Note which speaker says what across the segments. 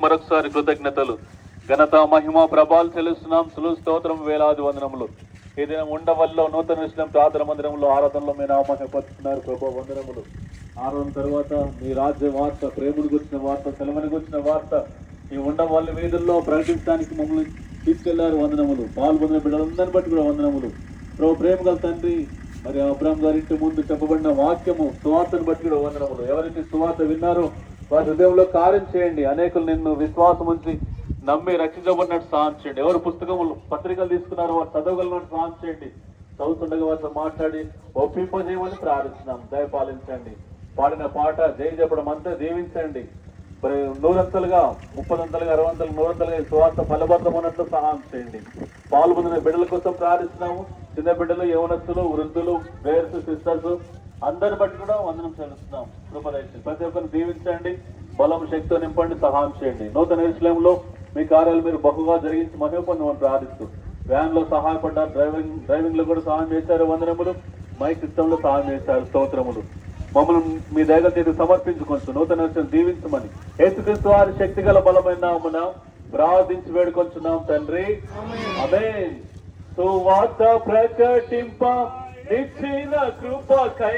Speaker 1: మరొకసారి కృతజ్ఞతలు, ఘనత, మహిమ, ప్రభావాలు చెల్లిస్తున్నాం. స్తోత్రం, వేలాది వందనములు. ఈ దినం ఉండవల్లో నూతన విషయం ప్రార్థన మందిరంలో ఆరాధనలో మీ నామాన్ని పరుస్తున్నారు ప్రభా, వందనములు. ఆరాధన తర్వాత మీ రాజ్య వార్త, ప్రేమను గురించిన వార్త, సెలవుని గురించిన వార్త ఈ ఉండవల్లి వీధుల్లో ప్రకటించడానికి మమ్మల్ని తీసుకెళ్లారు. వందనములు. పాల్గొన్న బిడ్డలందరిని బట్టి కూడా వందనములు. ప్రభు, ప్రేమ గల తండ్రి, మరి అబ్రాహం గారి ఇంటి ముందు చెప్పబడిన వాక్యము సువార్తను బట్టి కూడా వందనములు. ఎవరైతే సువార్త విన్నారో వారి హృదయంలో కార్యం చేయండి. అనేకులు నిన్ను విశ్వాసం ఉంచి నమ్మి రక్షించబడినట్టు సహాయం చేయండి. ఎవరు పుస్తకములు పత్రికలు తీసుకున్నారో వారు చదవగలిగినట్టు సహాయం చేయండి. చదువుతుండగా వారితో మాట్లాడి ఒప్పింపజేయమని ప్రార్థిస్తున్నాం. దయపాలించండి. పాడిన పాట జై చెప్పడం అంతా దీవించండి. మరి 100 30 60 100 సువార్త ఫలభద్రం ఉన్నట్లు సహాయం చేయండి. పాల్గొన్న బిడ్డల కోసం ప్రార్థిస్తున్నాము. చిన్న బిడ్డలు, యవనస్తులు, వృద్ధులు, ప్రేయర్స్, సిస్టర్స్ అందరిని బట్టి కూడా వందనం చెల్లిస్తున్నాం. కృపదయచేయండి. ప్రతి ఒక్కరిని దీవించండి. బలం, శక్తితో నింపండి, సహాయం చేయండి. నూతన యెరూషలేములో మీ కార్యాలు మీరు బహుగా జరిగించి మహిమను ప్రార్థిస్తూ వ్యాన్ లో సహాయపడ్డారు, డ్రైవింగ్ లో కూడా సహాయం చేశారు. వందనములు. మైక్ సిస్టమ్ లో సహాయం చేశారు. స్తోత్రములు. మమ్మల్ని మీ దగ్గర తీరు సమర్పించుకొంచు నూతన విషయం దీవించమని యేసుక్రీస్తు వారి శక్తిగల బలమైన నామమున ప్రార్థించి వేడుకొంచున్నాం తండ్రి. ఆమేన్. సువార్త ప్రకటింప ఇచ్చిన కృపకై,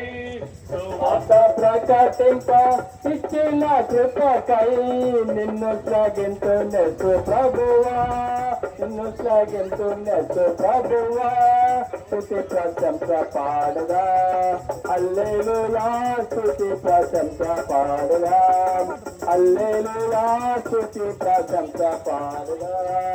Speaker 1: సువార్త ప్రకటింప ఇచ్చిన కృపకై నిన్ను శ్లాఘింతున్నెసు ప్రభువా, నిన్ను శ్లాఘింతున్నెసు ప్రభువా. స్తుతి ప్రశంస పాడగా, హల్లెలూయా. స్తుతి ప్రశంస పాడగా, హల్లెలూయా. స్తుతి ప్రశంస పాడగా.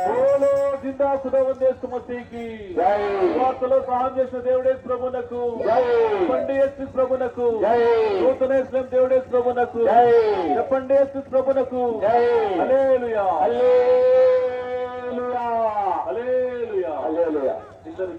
Speaker 1: బోలో జిందా ఖుదావంద్ యేసు మసీహ్కి జై. సువార్తలో సహాయం చేసిన దేవుడే ప్రభునకు జై. చెప్పండి యేసు ప్రభునకు జై. నూతన యెరూషలేము దేవుడే ప్రభునకు జై. చెప్పండి యేసు ప్రభునకు జై. హల్లెలూయా.